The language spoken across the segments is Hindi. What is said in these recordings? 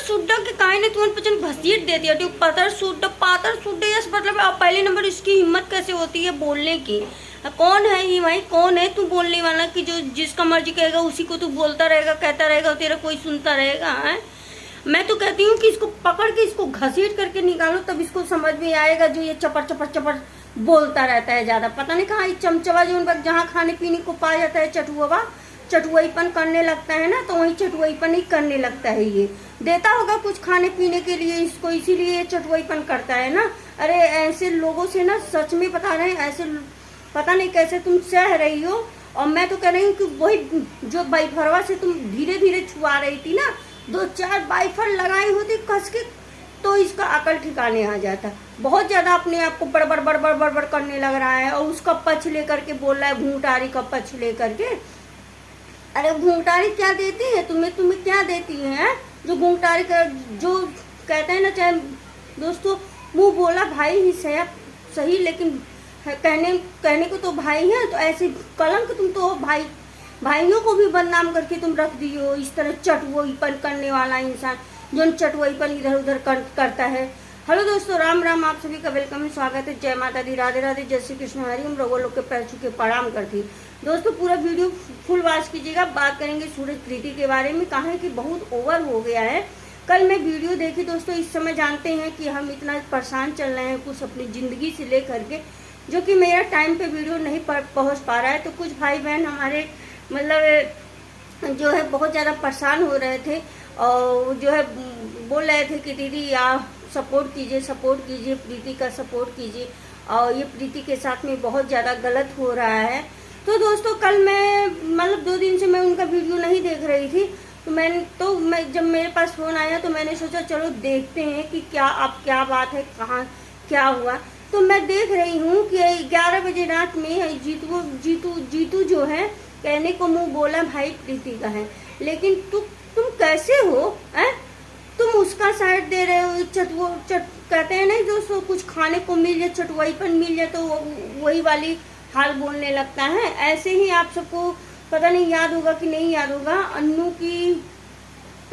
सुड्डा के काहे ने तुमन पचन घसीट दे दिया पातर सुड्डा यस मतलब आप पहले नंबर इसकी हिम्मत कैसे होती है बोलने की। कौन है ये भाई, कौन है तू बोलने वाला कि जो जिसका मर्जी कहेगा उसी को तू बोलता रहेगा, कहता रहेगा, तेरा कोई सुनता रहेगा है। मैं तो कहती हूँ कि इसको पकड़ के इसको घसीट करके निकालो, तब इसको समझ में आएगा जो ये चपर चपर चपर बोलता रहता है ज्यादा। पता नहीं कहाँ चमचवा जो जहाँ खाने पीने को पाया जाता है चटुआईपन करने लगता है ना, तो वही चटुआईपन ही करने लगता है। ये देता होगा कुछ खाने पीने के लिए इसको, इसीलिए ये चटुआईपन करता है ना। अरे ऐसे लोगों से ना सच में बता रहे हैं, ऐसे पता नहीं कैसे तुम सह रही हो। और मैं तो कह रही हूँ कि वही जो बाईफरवा से तुम धीरे धीरे छुआ रही थी ना, 2-4 बाईफर लगाई होती कस के, तो इसका अकल ठिकाने आ जाता। बहुत ज्यादा अपने आप को बड़बड़ बड़बड़ बड़बड़ करने लग रहा है, और उसका पछ लेकर के बोल रहा है, घूंटारी का पछ लेकर के। अरे घूंटारी क्या देती है तुम्हें क्या देती है जो घूंटारी का, जो कहते हैं ना, चाहे दोस्तों मुंह बोला भाई ही सही, लेकिन कहने को तो भाई है, तो ऐसे कलंक तुम तो भाइयों को भी बदनाम करके तुम रख दियो। इस तरह चटुआईपन करने वाला इंसान जो चटुआईपन इधर उधर करता है। हेलो दोस्तों, राम राम, आप सभी का वेलकम है, स्वागत है। जय माता दी, राधे राधे, जय श्री कृष्ण, हरि ओम। रघु लोग के पैर छू के प्रणाम करती दोस्तों। पूरा वीडियो फुल वॉच कीजिएगा। बात करेंगे सूरज प्रीति के बारे में। कहा है कि बहुत ओवर हो गया है। कल मैं वीडियो देखी दोस्तों, इस समय जानते हैं कि हम इतना परेशान चल रहे हैं कुछ अपनी जिंदगी से लेकर के, जो कि मेरा टाइम पे वीडियो नहीं पहुंच पा रहा है। तो कुछ भाई बहन हमारे मतलब जो है बहुत ज़्यादा परेशान हो रहे थे, और जो है बोल रहे थे कि दीदी आप सपोर्ट कीजिए, प्रीति का सपोर्ट कीजिए, और ये प्रीति के साथ में बहुत ज़्यादा गलत हो रहा है। तो दोस्तों कल मैं मतलब 2 दिन से मैं उनका वीडियो नहीं देख रही थी, तो मैं जब मेरे पास फ़ोन आया तो मैंने सोचा चलो देखते हैं कि क्या बात है, कहाँ क्या हुआ। तो मैं देख रही हूँ कि 11 बजे रात में जीतू जो है कहने को मुंह बोला भाई प्रीति का है, लेकिन तुम कैसे हो हैं? तुम उसका साइड दे रहे हो। कहते हैं ना दोस्तों, कुछ खाने को मिल जाए, चटुआईपन मिल जाए तो वही वाली हाल बोलने लगता है। ऐसे ही आप सबको पता नहीं याद होगा कि नहीं याद होगा, अन्नू की,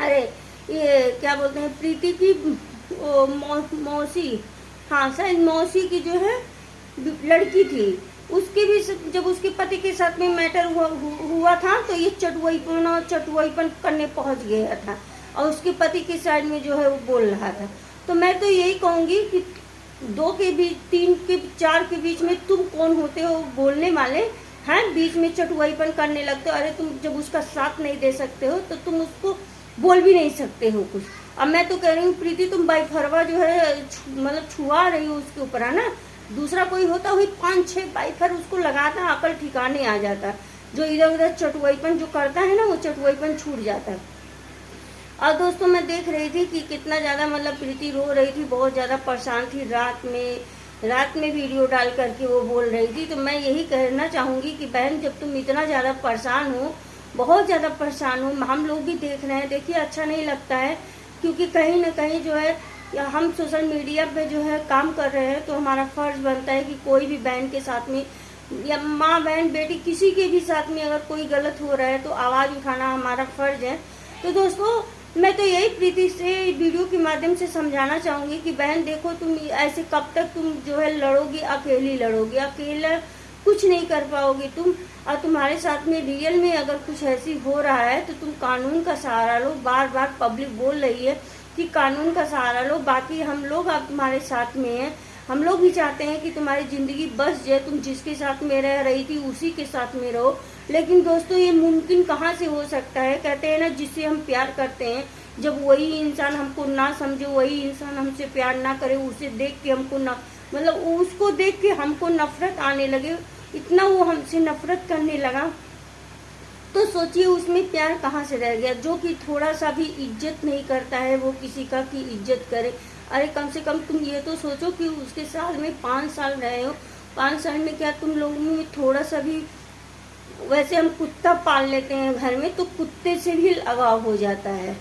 अरे ये क्या बोलते हैं, प्रीति की मौसी, हाँ शायद मौसी की जो है लड़की थी, उसके भी जब उसके पति के साथ में मैटर हुआ था तो ये चटुआईपन करने पहुंच गया था, और उसके पति के साइड में जो है वो बोल रहा था। तो मैं तो यही कहूंगी कि 2 के बीच, 3 के 4 के बीच में तुम कौन होते हो बोलने वाले हैं? बीच में चटुआईपन करने लगते हो। अरे तुम जब उसका साथ नहीं दे सकते हो तो तुम उसको बोल भी नहीं सकते हो कुछ। अब मैं तो कह रही हूँ प्रीति, तुम बाईफरवा जो है मतलब छुआ रही हो उसके ऊपर, है ना। दूसरा कोई होता वही 5-6 बाईफर उसको लगाता, अकल ठिकाने आ जाता। जो इधर उधर चटुआईपन जो करता है ना, वो चटुआईपन छूट जाता है। और दोस्तों मैं देख रही थी कि कितना ज़्यादा मतलब प्रीति रो रही थी, बहुत ज़्यादा परेशान थी। रात में वीडियो डाल करके वो बोल रही थी। तो मैं यही कहना चाहूँगी कि बहन, जब तुम इतना ज़्यादा परेशान हो, बहुत ज़्यादा परेशान हो, हम लोग भी देख रहे हैं, देखिए अच्छा नहीं लगता है, क्योंकि कहीं ना कहीं जो है हम सोशल मीडिया पे जो है काम कर रहे हैं, तो हमारा फर्ज बनता है कि कोई भी बहन के साथ में, या माँ बहन बेटी किसी के भी साथ में अगर कोई गलत हो रहा है तो आवाज़ उठाना हमारा फर्ज है। तो दोस्तों मैं तो यही प्रीति से वीडियो के माध्यम से समझाना चाहूँगी कि बहन देखो, तुम ऐसे कब तक तुम जो है लड़ोगी, अकेली लड़ोगी, अकेला कुछ नहीं कर पाओगी तुम। और तुम्हारे साथ में रियल में अगर कुछ ऐसी हो रहा है तो तुम कानून का सहारा लो। बार बार पब्लिक बोल रही है कि कानून का सहारा लो। बाकी हम लोग अब तुम्हारे साथ में हैं, हम लोग भी चाहते हैं कि तुम्हारी जिंदगी बस जाए, तुम जिसके साथ में रह रही थी उसी के साथ में रहो। लेकिन दोस्तों ये मुमकिन कहाँ से हो सकता है? कहते हैं ना, जिससे हम प्यार करते हैं, जब वही इंसान हमको ना समझे, वही इंसान हमसे प्यार ना करे, उसे देख के हमको ना, मतलब उसको देख के हमको नफरत आने लगे, इतना वो हमसे नफरत करने लगा, तो सोचिए उसमें प्यार कहाँ से रह गया। जो कि थोड़ा सा भी इज्जत नहीं करता है वो किसी का की इज्जत करे। अरे कम से कम तुम ये तो सोचो कि उसके साल में 5 साल रहे हो, 5 साल में क्या तुम लोगों में थोड़ा सा भी, वैसे हम कुत्ता पाल लेते हैं घर में, तो कुत्ते से भी लगाव हो जाता है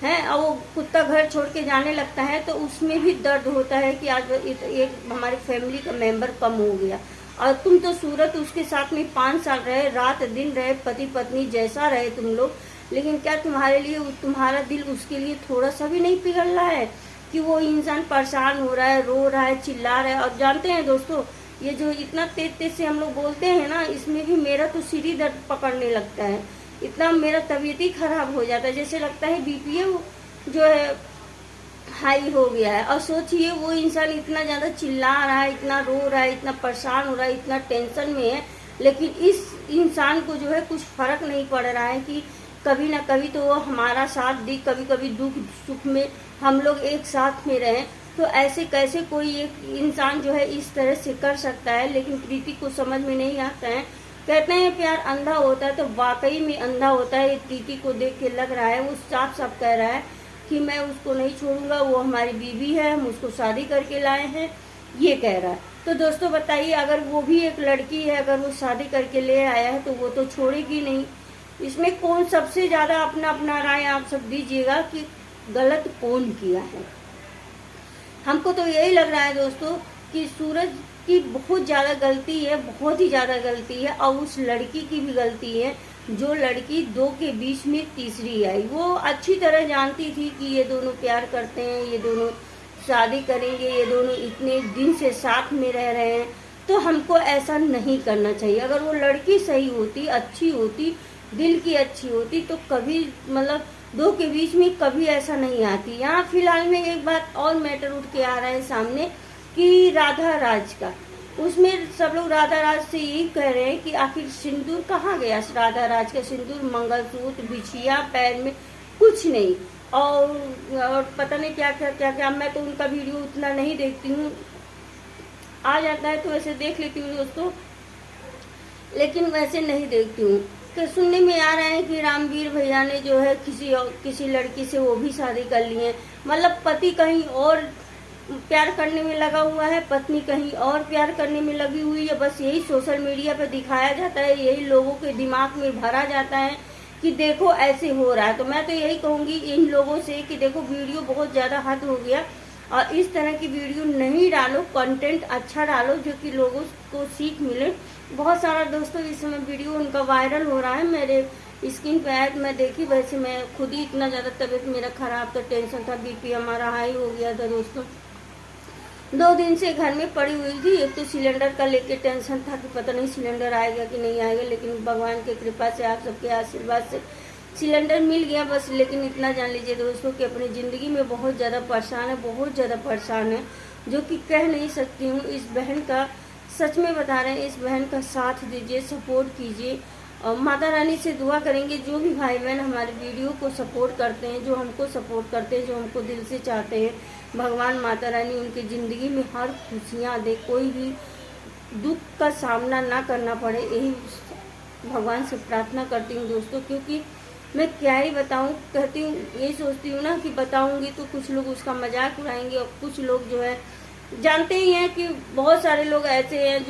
और वो कुत्ता घर छोड़ के जाने लगता है तो उसमें भी दर्द होता है कि आज एक हमारी फैमिली का मेंबर कम हो गया। और तुम तो सूरत उसके साथ में 5 साल रहे, रात दिन रहे, पति पत्नी जैसा रहे तुम लोग, लेकिन क्या तुम्हारे लिए तुम्हारा दिल उसके लिए थोड़ा सा भी नहीं पिघल रहा है कि वो इंसान परेशान हो रहा है, रो रहा है, चिल्ला रहा है। और जानते हैं दोस्तों, ये जो इतना तेज तेज से हम लोग बोलते हैं ना, इसमें भी मेरा तो सिर ही दर्द पकड़ने लगता है, इतना मेरा तबीयत ही खराब हो जाता है, जैसे लगता है बीपी जो है हाई हो गया है। और सोचिए वो इंसान इतना ज़्यादा चिल्ला रहा है, इतना रो रहा है, इतना परेशान हो रहा है, इतना टेंशन में है, लेकिन इस इंसान को जो है कुछ फर्क नहीं पड़ रहा है कि कभी ना कभी तो वो हमारा साथ दी, कभी कभी दुख सुख में हम लोग एक साथ में रहें। तो ऐसे कैसे कोई एक इंसान जो है इस तरह से कर सकता है। लेकिन प्रीति को समझ में नहीं आता है। कहते हैं प्यार अंधा होता है, तो वाकई में अंधा होता है। प्रीति को देख के लग रहा है, वो साफ साफ कह रहा है कि मैं उसको नहीं छोड़ूंगा, वो हमारी बीवी है, हम उसको शादी करके लाए हैं, ये कह रहा है। तो दोस्तों बताइए, अगर वो भी एक लड़की है, अगर वो शादी करके ले आया है तो वो तो छोड़ेगी नहीं। इसमें कौन सबसे ज्यादा अपना अपना राय आप सब दीजिएगा कि गलत कौन किया है। हमको तो यही लग रहा है दोस्तों कि सूरज की बहुत ज्यादा गलती है, बहुत ही ज्यादा गलती है, और उस लड़की की भी गलती है जो लड़की दो के बीच में तीसरी आई। वो अच्छी तरह जानती थी कि ये दोनों प्यार करते हैं, ये दोनों शादी करेंगे, ये दोनों इतने दिन से साथ में रह रहे हैं, तो हमको ऐसा नहीं करना चाहिए। अगर वो लड़की सही होती, अच्छी होती, दिल की अच्छी होती, तो कभी मतलब दो के बीच में कभी ऐसा नहीं आती। यहाँ फिलहाल में एक बात और मैटर उठ के आ रहा है सामने कि राधा राज का, उसमें सब लोग राधा राज से यही कह रहे हैं कि आखिर सिंदूर कहाँ गया राधा राज का, सिंदूर, मंगलसूत्र, बिछिया, पैर में कुछ नहीं, और पता नहीं क्या क्या क्या क्या। मैं तो उनका वीडियो उतना नहीं देखती हूँ, आ जाता है तो वैसे देख लेती हूँ दोस्तों, लेकिन वैसे नहीं देखती हूँ। तो सुनने में आ रहा है कि रामवीर भैया ने जो है किसी लड़की से वो भी शादी कर ली है। मतलब पति कहीं और प्यार करने में लगा हुआ है, पत्नी कहीं और प्यार करने में लगी हुई है। बस यही सोशल मीडिया पे दिखाया जाता है, यही लोगों के दिमाग में भरा जाता है कि देखो ऐसे हो रहा है। तो मैं तो यही कहूंगी इन लोगों से कि देखो वीडियो बहुत ज्यादा हद हो गया, और इस तरह की वीडियो नहीं डालो, कंटेंट अच्छा डालो जो कि लोगों को सीख मिले। बहुत सारा दोस्तों इस समय वीडियो उनका वायरल हो रहा है, मेरे स्क्रीन पे आया तो मैं देखी। वैसे मैं खुद ही इतना ज़्यादा तबीयत मेरा खराब था, टेंशन था, बीपी हमारा हाई हो गया था दोस्तों। 2 दिन से घर में पड़ी हुई थी। एक तो सिलेंडर का लेके टेंशन था कि पता नहीं सिलेंडर आएगा कि नहीं आएगा, लेकिन भगवान की कृपा से, आप सबके आशीर्वाद से सिलेंडर मिल गया बस। लेकिन इतना जान लीजिए दोस्तों कि अपनी ज़िंदगी में बहुत ज़्यादा परेशान है, बहुत ज़्यादा परेशान है, जो कि कह नहीं सकती हूँ। इस बहन का सच में बता रहे हैं, इस बहन का साथ दीजिए, सपोर्ट कीजिए, और माता रानी से दुआ करेंगे जो भी भाई बहन हमारे वीडियो को सपोर्ट करते हैं, जो हमको सपोर्ट करते हैं, जो हमको दिल से चाहते हैं, भगवान माता रानी उनकी ज़िंदगी में हर खुशियाँ दे, कोई भी दुख का सामना ना करना पड़े, यही भगवान से प्रार्थना करती हूँ दोस्तों। क्योंकि मैं क्या ही बताऊँ, कहती हूँ, यही सोचती हूँ ना कि बताऊँगी तो कुछ लोग उसका मजाक उड़ाएंगे, और कुछ लोग जो है जानते ही हैं कि बहुत सारे लोग ऐसे हैं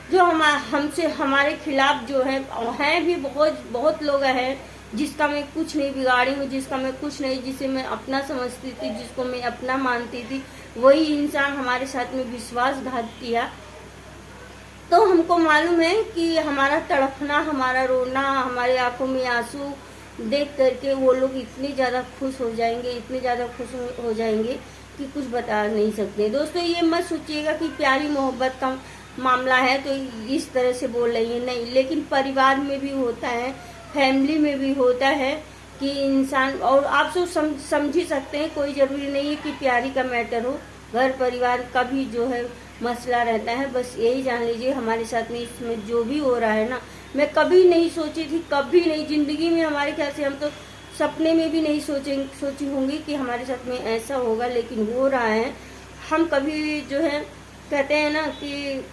जो हमसे हमारे खिलाफ जो हैं भी बहुत लोग हैं जिसका मैं कुछ नहीं बिगाड़ी हूँ, जिसका मैं कुछ नहीं, जिसे मैं अपना समझती थी, जिसको मैं अपना मानती थी, वही इंसान हमारे साथ में विश्वासघात किया। तो हमको मालूम है कि हमारा तड़पना, हमारा रोना, हमारे आंखों में आंसू देख करके वो लोग इतने ज़्यादा खुश हो जाएंगे, इतने ज़्यादा खुश हो जाएंगे कि कुछ बता नहीं सकते दोस्तों। ये मत सोचिएगा कि प्यारी मोहब्बत का मामला है तो इस तरह से बोल रही है, नहीं। लेकिन परिवार में भी होता है, फैमिली में भी होता है कि इंसान, और आप सब समझ ही सकते हैं, कोई ज़रूरी नहीं है कि प्यारी का मैटर हो, घर परिवार का भी जो है मसला रहता है। बस यही जान लीजिए हमारे साथ में इसमें जो भी हो रहा है ना, मैं कभी नहीं सोची थी, कभी नहीं ज़िंदगी में, हमारे ख्याल से हम तो सपने में भी नहीं सोची होंगी कि हमारे साथ में ऐसा होगा, लेकिन हो रहा है। हम कभी जो है कहते हैं ना कि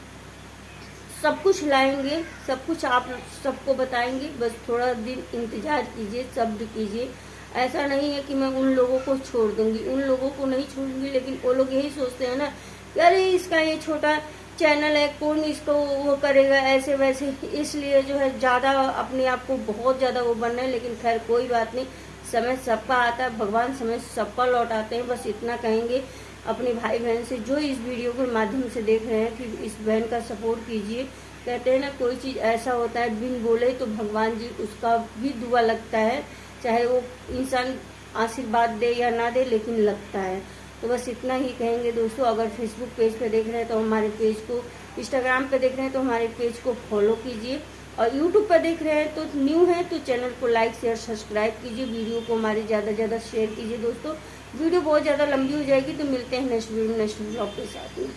सब कुछ लाएंगे, सब कुछ आप सबको बताएंगे, बस थोड़ा दिन इंतज़ार कीजिए, सब्र कीजिए। ऐसा नहीं है कि मैं उन लोगों को छोड़ दूंगी, उन लोगों को नहीं छोड़ूंगी, लेकिन वो लोग यही सोचते हैं ना कि अरे इसका ये छोटा चैनल है, कौन इसको वो करेगा, ऐसे वैसे, इसलिए जो है ज़्यादा अपने आप को बहुत ज़्यादा वो बनना है। लेकिन खैर कोई बात नहीं, समय सबका आता है, भगवान समय सबका लौटाते हैं। बस इतना कहेंगे अपने भाई बहन से जो इस वीडियो के माध्यम से देख रहे हैं कि इस बहन का सपोर्ट कीजिए, कहते हैं ना, कोई चीज़ ऐसा होता है बिन बोले तो भगवान जी उसका भी दुआ लगता है, चाहे वो इंसान आशीर्वाद दे या ना दे, लेकिन लगता है। तो बस इतना ही कहेंगे दोस्तों। अगर फेसबुक पेज पे देख रहे हैं तो हमारे पेज को, इंस्टाग्राम पे देख रहे हैं तो हमारे पेज को फॉलो कीजिए, और यूट्यूब पर देख रहे हैं तो न्यू है तो चैनल को लाइक शेयर सब्सक्राइब कीजिए, वीडियो को हमारे ज़्यादा से ज़्यादा शेयर कीजिए दोस्तों। वीडियो बहुत ज़्यादा लंबी हो जाएगी, तो मिलते हैं नेक्स्ट वीडियो नेक्स्ट ब्लॉग के साथ में।